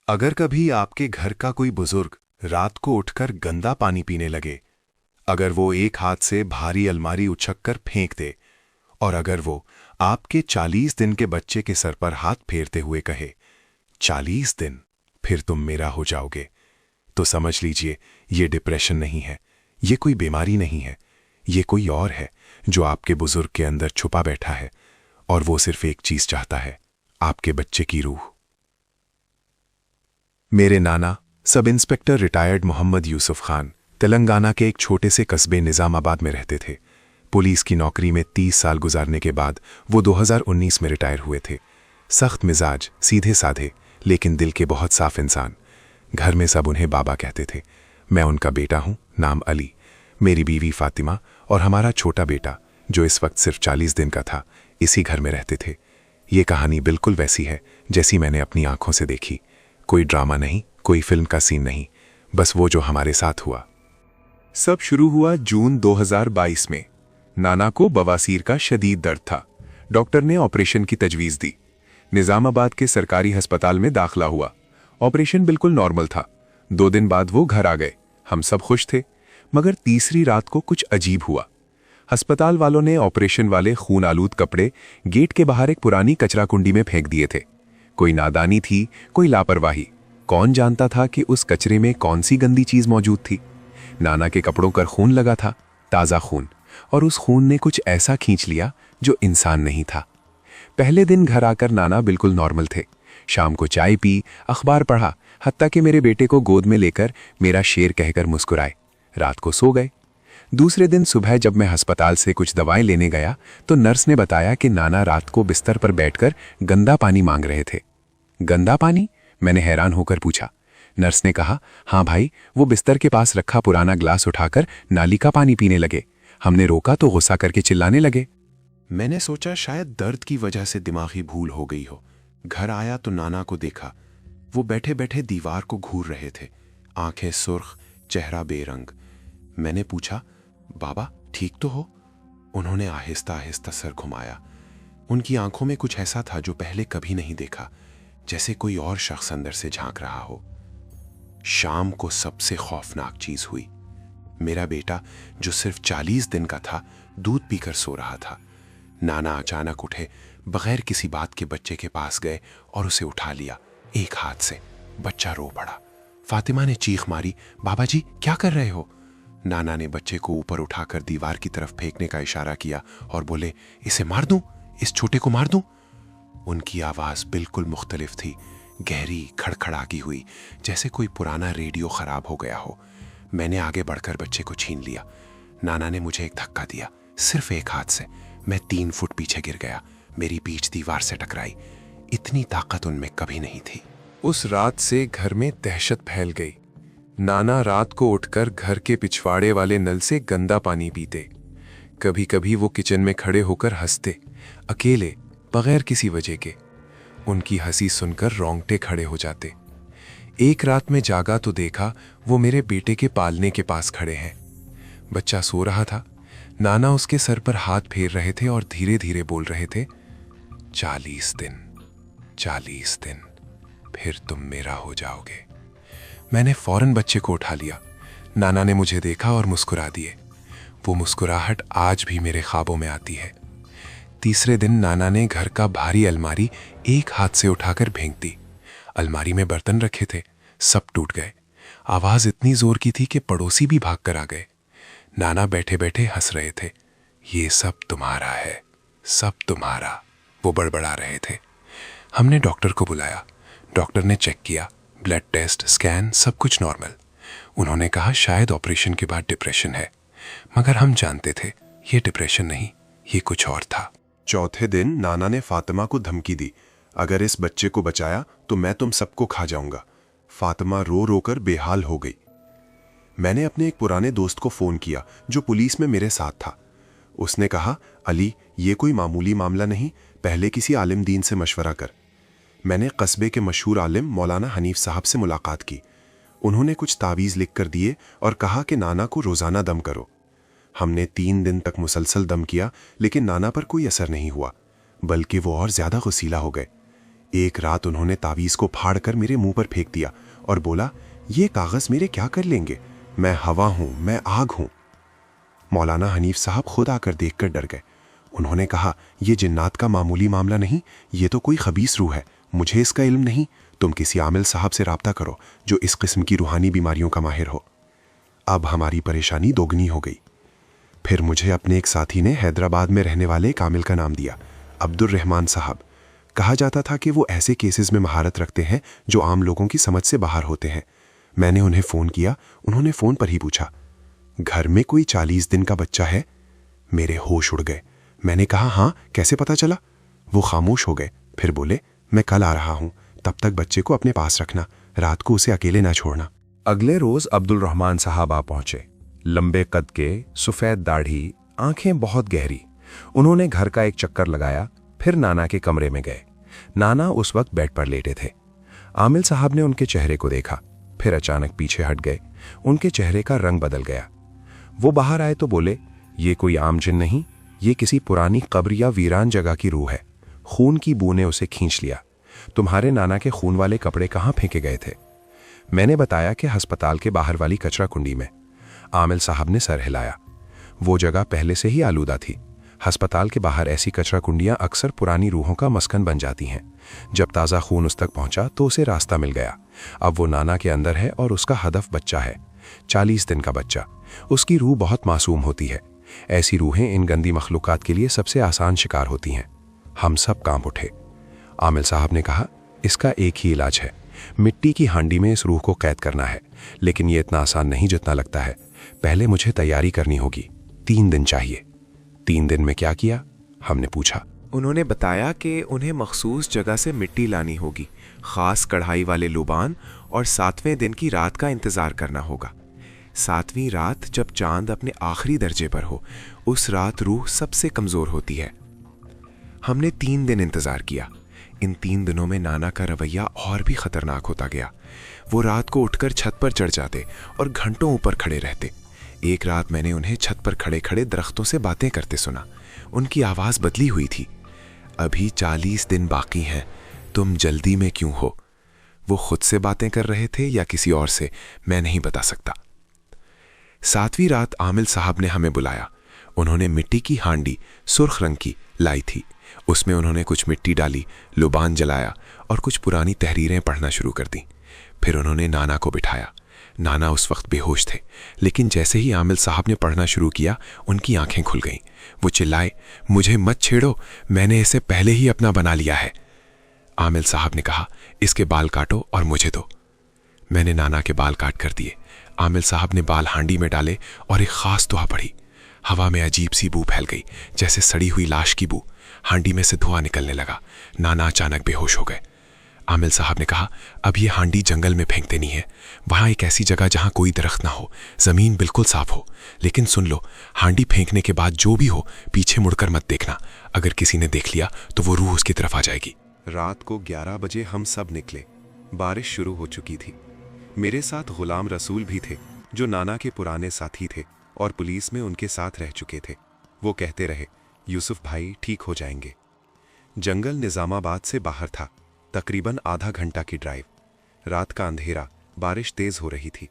अगर कभी आपके घर का कोई बुजुर्ग रात को उठकर गंदा पानी पीने लगे, अगर वो एक हाथ से भारी अलमारी उछक कर फेंक दे, और अगर वो आपके 40 दिन के बच्चे के सर पर हाथ फेरते हुए कहे, 40 दिन फिर तुम मेरा हो जाओगे, तो समझ लीजिए ये डिप्रेशन नहीं है, ये कोई बीमारी नहीं है, ये कोई और है जो आपके बुजुर्ग के अंदर छुपा बैठा है, और वो सिर्फ एक चीज चाहता है, आपके बच्चे की रूह। मेरे नाना sub inspector retired Mohammad Yusuf Khan Telangana के एक छोटे से कस्बे निजामाबाद में रहते थे। पुलिस की नौकरी में 30 साल गुजारने के बाद वो 2019 में रिटायर हुए थे। सख्त मिजाज, सीधे साधे, लेकिन दिल के बहुत साफ इंसान। घर में सब उन्हें बाबा कहते थे। मैं उनका बेटा हूं, नाम अली। मेरी बीवी फातिमा और हमारा छोटा बेटा, जो इस वक्त सिर्फ 40 दिन का था, इसी घर में रहते थे। ये कहानी बिल्कुल वैसी है जैसी मैंने अपनी आंखों से देखी। कोई ड्रामा नहीं, कोई फिल्म का सीन नहीं, बस वो जो हमारे साथ हुआ। सब शुरू हुआ जून 2022 में। नाना को बवासीर का शदीद दर्द था। डॉक्टर ने ऑपरेशन की तजवीज़ दी। निजामाबाद के सरकारी अस्पताल में दाखिला हुआ। ऑपरेशन बिल्कुल नॉर्मल था। 2 दिन बाद वो घर आ गए। हम सब खुश थे, मगर तीसरी रात को कुछ अजीब हुआ। अस्पताल वालों ने ऑपरेशन वाले खून आलूद कपड़े गेट के बाहर एक पुरानी कचरा कुंडी में फेंक दिए थे। कोई नादानी थी, कोई लापरवाही, कौन जानता था कि उस कचरे में कौन सी गंदी चीज मौजूद थी। नाना के कपड़ों पर खून लगा था, ताज़ा खून, और उस खून ने कुछ ऐसा खींच लिया जो इंसान नहीं था। पहले दिन घर आकर नाना बिल्कुल नॉर्मल थे। शाम को चाय पी, अखबार पढ़ा, हत्ता कि मेरे बेटे को गोद में लेकर मेरा शेर कहकर मुस्कुराए। रात को सो गए। दूसरे दिन सुबह जब मैं अस्पताल से कुछ दवाएं लेने गया तो नर्स ने बताया कि नाना रात को बिस्तर पर बैठकर गंदा पानी मांग रहे थे। गंदा पानी? मैंने हैरान होकर पूछा। नर्स ने कहा, हाँ भाई, वो बिस्तर के पास रखा पुराना ग्लास उठाकर नाली का पानी पीने लगे। हमने रोका तो गुस्सा करके चिल्लाने लगे। मैंने सोचा शायद दर्द की वजह से दिमागी भूल हो गई हो। घर आया तो नाना को देखा। वो बैठे बैठे दीवार को घूर रहे थे, आंखें सुर्ख, चेहरा बेरंग। मैंने पूछा, बाबा ठीक तो हो? उन्होंने आहिस्ता आहिस्ता सर घुमाया। उनकी आंखों में कुछ ऐसा था जो पहले कभी नहीं देखा, जैसे कोई और शख्स अंदर से झांक रहा हो। शाम को सबसे खौफनाक चीज हुई। मेरा बेटा, जो सिर्फ 40 दिन का था, दूध पीकर सो रहा था। नाना अचानक उठे, बगैर किसी बात के बच्चे के पास गए और उसे उठा लिया एक हाथ से। बच्चा रो पड़ा। फातिमा ने चीख मारी, बाबा जी क्या कर रहे हो? नाना ने बच्चे को ऊपर उठाकर दीवार की तरफ फेंकने का इशारा किया और बोले, इसे मार दूं? इस छोटे को मार दूं? उनकी आवाज बिल्कुल मुख्तलिफ थी, गहरी, खड़खड़ाती हुई, जैसे कोई पुराना रेडियो खराब हो गया हो। मैंने आगे बढ़कर बच्चे को छीन लिया। नाना ने मुझे एक धक्का दिया, सिर्फ एक हाथ से। मैं 3 फुट पीछे गिर गया। मेरी पीठ दीवार से टकराई। इतनी ताकत उनमें कभी नहीं थी। उस रात से घर में दहशत फैल गई। नाना रात को उठकर घर के पिछवाड़े वाले नल से गंदा पानी पीते। कभी कभी वो किचन में खड़े होकर हंसते, अकेले, बगैर किसी वजह के। उनकी हंसी सुनकर रोंगटे खड़े हो जाते। एक रात में जागा तो देखा वो मेरे बेटे के पालने के पास खड़े हैं। बच्चा सो रहा था। नाना उसके सर पर हाथ फेर रहे थे और धीरे धीरे बोल रहे थे, 40 दिन, 40 दिन, फिर तुम मेरा हो जाओगे। मैंने फौरन बच्चे को उठा लिया। नाना ने मुझे देखा और मुस्कुरा दिए। वो मुस्कुराहट आज भी मेरे ख्वाबों में आती है। तीसरे दिन नाना ने घर का भारी अलमारी एक हाथ से उठाकर फेंक दी। अलमारी में बर्तन रखे थे, सब टूट गए। आवाज इतनी जोर की थी कि पड़ोसी भी भाग कर आ गए। नाना बैठे बैठे हंस रहे थे। ये सब तुम्हारा है, सब तुम्हारा, वो बड़बड़ा रहे थे। हमने डॉक्टर को बुलाया। डॉक्टर ने चेक किया, ब्लड टेस्ट, स्कैन, सब कुछ नॉर्मल। उन्होंने कहा शायद ऑपरेशन के बाद डिप्रेशन है, मगर हम जानते थे ये डिप्रेशन नहीं, ये कुछ और था। चौथे दिन नाना ने फातिमा को धमकी दी, अगर इस बच्चे को बचाया तो मैं तुम सबको खा जाऊंगा। फातिमा रो रो कर बेहाल हो गई। मैंने अपने एक पुराने दोस्त को फोन किया जो पुलिस में मेरे साथ था। उसने कहा, अली ये कोई मामूली मामला नहीं, पहले किसी आलिम दीन से मशवरा कर। मैंने कस्बे के मशहूर आलिम मौलाना हनीफ साहब से मुलाकात की। उन्होंने कुछ तावीज़ लिख कर दिए और कहा कि नाना को रोज़ाना दम करो। हमने 3 दिन तक मुसलसल दम किया, लेकिन नाना पर कोई असर नहीं हुआ, बल्कि वो और ज़्यादा गुस्सीला हो गए। एक रात उन्होंने तावीज़ को फाड़कर मेरे मुंह पर फेंक दिया और बोला, ये कागज़ मेरे क्या कर लेंगे, मैं हवा हूं, मैं आग हूं। मौलाना हनीफ साहब खुद आकर देखकर डर गए। उन्होंने कहा, यह जिन्नात का मामूली मामला नहीं, ये तो कोई खबीस रूह है, मुझे इसका इल्म नहीं, तुम किसी आमिल साहब से राब्ता करो जो इस किस्म की रूहानी बीमारियों का माहिर हो। अब हमारी परेशानी दोगुनी हो गई। फिर मुझे अपने एक साथी ने हैदराबाद में रहने वाले एक आमिल का नाम दिया, अब्दुल रहमान साहब। कहा जाता था कि वो ऐसे केसेस में महारत रखते हैं जो आम लोगों की समझ से बाहर होते हैं। मैंने उन्हें फ़ोन किया, उन्होंने फ़ोन पर ही पूछा, घर में कोई 40 दिन का बच्चा है? मेरे होश उड़ गए। मैंने कहा, हाँ, कैसे पता चला? वो खामोश हो गए, फिर बोले, मैं कल आ रहा हूँ, तब तक बच्चे को अपने पास रखना, रात को उसे अकेले ना छोड़ना। अगले रोज अब्दुल रहमान साहब आ पहुंचे। लंबे कद के, सफेद दाढ़ी, आंखें बहुत गहरी। उन्होंने घर का एक चक्कर लगाया, फिर नाना के कमरे में गए। नाना उस वक्त बेड पर लेटे थे। आमिल साहब ने उनके चेहरे को देखा, फिर अचानक पीछे हट गए। उनके चेहरे का रंग बदल गया। वो बाहर आए तो बोले, ये कोई आम जिन नहीं, ये किसी पुरानी कब्र या वीरान जगह की रूह है। खून की बू ने उसे खींच लिया। तुम्हारे नाना के खून वाले कपड़े कहाँ फेंके गए थे? मैंने बताया कि अस्पताल के बाहर वाली कचरा कुंडी में। आमिल साहब ने सर हिलाया। वो जगह पहले से ही आलूदा थी। अस्पताल के बाहर ऐसी कचरा कुंडियां अक्सर पुरानी रूहों का मस्कन बन जाती हैं। जब ताज़ा खून उस तक पहुंचा तो उसे रास्ता मिल गया। अब वो नाना के अंदर है और उसका हदफ बच्चा है, 40 दिन का बच्चा। उसकी रूह बहुत मासूम होती है। ऐसी रूहें इन गंदी मखलूकात के लिए सबसे आसान शिकार होती हैं। हम सब कांप उठे। आमिल साहब ने कहा, इसका एक ही इलाज है, मिट्टी की हांडी में इस रूह को कैद करना है। लेकिन ये इतना आसान नहीं जितना लगता है। पहले मुझे तैयारी करनी होगी, 3 दिन चाहिए। 3 दिन में क्या किया? हमने पूछा। उन्होंने बताया कि उन्हें मखसूस जगह से मिट्टी लानी होगी, ख़ास कढ़ाई वाले लुबान, और 7वें दिन की रात का इंतज़ार करना होगा। 7वीं रात जब चांद अपने आखिरी दर्जे पर हो, उस रात रूह सबसे कमज़ोर होती है। हमने 3 दिन इंतज़ार किया। इन 3 दिनों में नाना का रवैया और भी ख़तरनाक होता गया। वो रात को उठकर छत पर चढ़ जाते और घंटों ऊपर खड़े रहते। एक रात मैंने उन्हें छत पर खड़े खड़े दरख्तों से बातें करते सुना। उनकी आवाज़ बदली हुई थी। अभी 40 दिन बाकी हैं, तुम जल्दी में क्यों हो? वो खुद से बातें कर रहे थे या किसी और से, मैं नहीं बता सकता। 7वीं रात आमिल साहब ने हमें बुलाया। उन्होंने मिट्टी की हांडी, सुर्ख रंग की, लाई थी। उसमें उन्होंने कुछ मिट्टी डाली, लुबान जलाया और कुछ पुरानी तहरीरें पढ़ना शुरू कर दी। फिर उन्होंने नाना को बिठाया। नाना उस वक्त बेहोश थे, लेकिन जैसे ही आमिल साहब ने पढ़ना शुरू किया, उनकी आंखें खुल गईं। वो चिल्लाए, मुझे मत छेड़ो, मैंने इसे पहले ही अपना बना लिया है। आमिल साहब ने कहा, इसके बाल काटो और मुझे दो। मैंने नाना के बाल काट कर दिए। आमिल साहब ने बाल हांडी में डाले और एक खास दुआ पढ़ी। हवा में अजीब सी बू फैल गई, जैसे सड़ी हुई लाश की बू। हांडी में से धुआं निकलने लगा। नाना अचानक बेहोश हो गए। आमिल साहब ने कहा, अब ये हांडी जंगल में फेंक देनी है, वहां एक ऐसी जगह जहां कोई दरख्त ना हो, जमीन बिल्कुल साफ हो। लेकिन सुन लो, हांडी फेंकने के बाद जो भी हो, पीछे मुड़कर मत देखना। अगर किसी ने देख लिया तो वो रूह उसकी तरफ आ जाएगी। रात को 11 बजे हम सब निकले। बारिश शुरू हो चुकी थी। मेरे साथ गुलाम रसूल भी थे, जो नाना के पुराने साथी थे और पुलिस में उनके साथ रह चुके थे। वो कहते रहे, यूसुफ भाई ठीक हो जाएंगे। जंगल निजामाबाद से बाहर था, तकरीबन आधा घंटा की ड्राइव। रात का अंधेरा, बारिश तेज हो रही थी।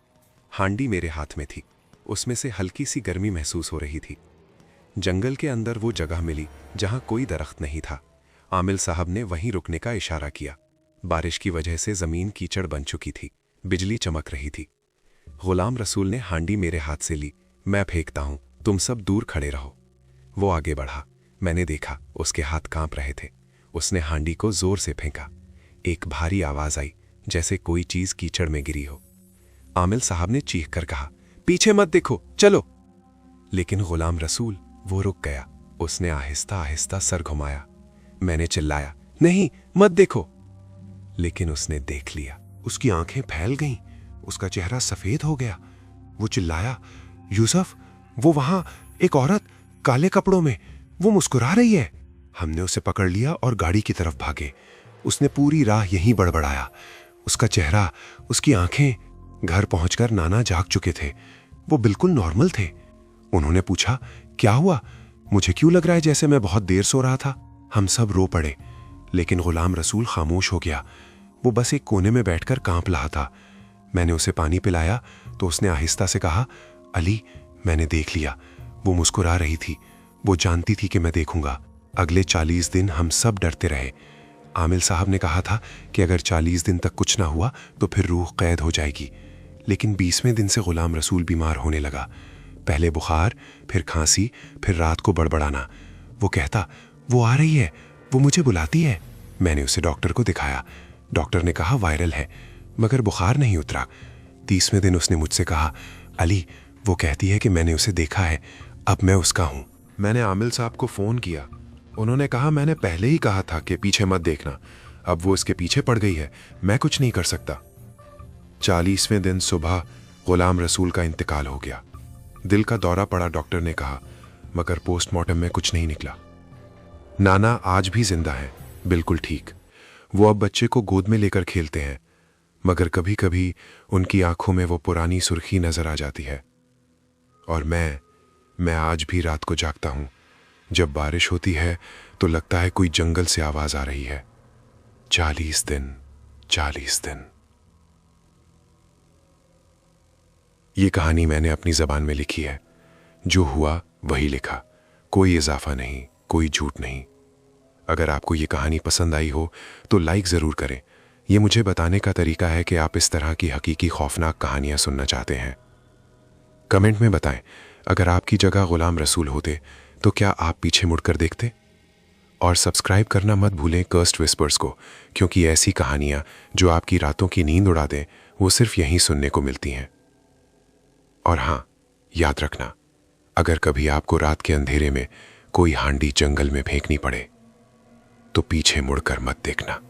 हांडी मेरे हाथ में थी, उसमें से हल्की सी गर्मी महसूस हो रही थी। जंगल के अंदर वो जगह मिली जहां कोई दरख्त नहीं था। आमिल साहब ने वहीं रुकने का इशारा किया। बारिश की वजह से जमीन कीचड़ बन चुकी थी, बिजली चमक रही थी। गुलाम रसूल ने हांडी मेरे हाथ से ली। मैं फेंकता हूं, तुम सब दूर खड़े रहो। वो आगे बढ़ा। मैंने देखा उसके हाथ कांप रहे थे। उसने हांडी को जोर से फेंका। एक भारी आवाज आई, जैसे कोई चीज कीचड़ में गिरी हो। आमिल साहब ने चीख कर कहा, पीछे मत देखो, चलो। लेकिन गुलाम रसूल, वो रुक गया। उसने आहिस्ता आहिस्ता सर घुमाया। मैंने चिल्लाया, नहीं, मत देखो। लेकिन उसने देख लिया। उसकी आंखें फैल गईं, उसका चेहरा सफेद हो गया। वो चिल्लाया, यूसुफ, वो वहां एक औरत काले कपड़ों में, वो मुस्कुरा रही है। हमने उसे पकड़ लिया और गाड़ी की तरफ भागे। उसने पूरी राह यहीं बड़बड़ाया। उसका चेहरा, उसकी आंखें। घर पहुंचकर नाना जाग चुके थे। वो बिल्कुल नॉर्मल थे। उन्होंने पूछा, क्या हुआ? मुझे क्यों लग रहा है जैसे मैं बहुत देर सो रहा था? हम सब रो पड़े। लेकिन गुलाम रसूल खामोश हो गया। वो बस एक कोने में बैठकर कांप रहा था। मैंने उसे पानी पिलाया तो उसने आहिस्ता से कहा, अली, मैंने देख लिया। वो मुस्कुरा रही थी। वो जानती थी कि मैं देखूंगा। अगले 40 दिन हम सब डरते रहे। आमिल साहब ने कहा था कि अगर 40 दिन तक कुछ ना हुआ तो फिर रूह कैद हो जाएगी। लेकिन 20वें दिन से गुलाम रसूल बीमार होने लगा। पहले बुखार, फिर खांसी, फिर रात को बड़बड़ाना। वो कहता, वो आ रही है, वो मुझे बुलाती है। मैंने उसे डॉक्टर को दिखाया। डॉक्टर ने कहा वायरल है, मगर बुखार नहीं उतरा। 30वें दिन उसने मुझसे कहा, अली, वो कहती है कि मैंने उसे देखा है, अब मैं उसका हूं। मैंने आमिल साहब को फोन किया। उन्होंने कहा, मैंने पहले ही कहा था कि पीछे मत देखना। अब वो इसके पीछे पड़ गई है, मैं कुछ नहीं कर सकता। 40वें दिन सुबह गुलाम रसूल का इंतकाल हो गया। दिल का दौरा पड़ा, डॉक्टर ने कहा, मगर पोस्टमार्टम में कुछ नहीं निकला। नाना आज भी जिंदा है, बिल्कुल ठीक। वो अब बच्चे को गोद में लेकर खेलते हैं, मगर कभी कभी उनकी आंखों में वो पुरानी सुर्खी नजर आ जाती है। और मैं आज भी रात को जागता हूं। जब बारिश होती है तो लगता है कोई जंगल से आवाज आ रही है। 40 दिन, 40 दिन। ये कहानी मैंने अपनी जबान में लिखी है। जो हुआ वही लिखा, कोई इजाफा नहीं, कोई झूठ नहीं। अगर आपको ये कहानी पसंद आई हो तो लाइक ज़रूर करें। ये मुझे बताने का तरीका है कि आप इस तरह की हकीकी खौफनाक कहानियां सुनना चाहते हैं। कमेंट में बताएं, अगर आपकी जगह गुलाम रसूल होते तो क्या आप पीछे मुड़कर देखते? और सब्सक्राइब करना मत भूलें कर्स्ड विस्पर्स को, क्योंकि ऐसी कहानियां जो आपकी रातों की नींद उड़ा दें वो सिर्फ यहीं सुनने को मिलती हैं। और हाँ, याद रखना, अगर कभी आपको रात के अंधेरे में कोई हांडी जंगल में फेंकनी पड़े तो पीछे मुड़कर मत देखना।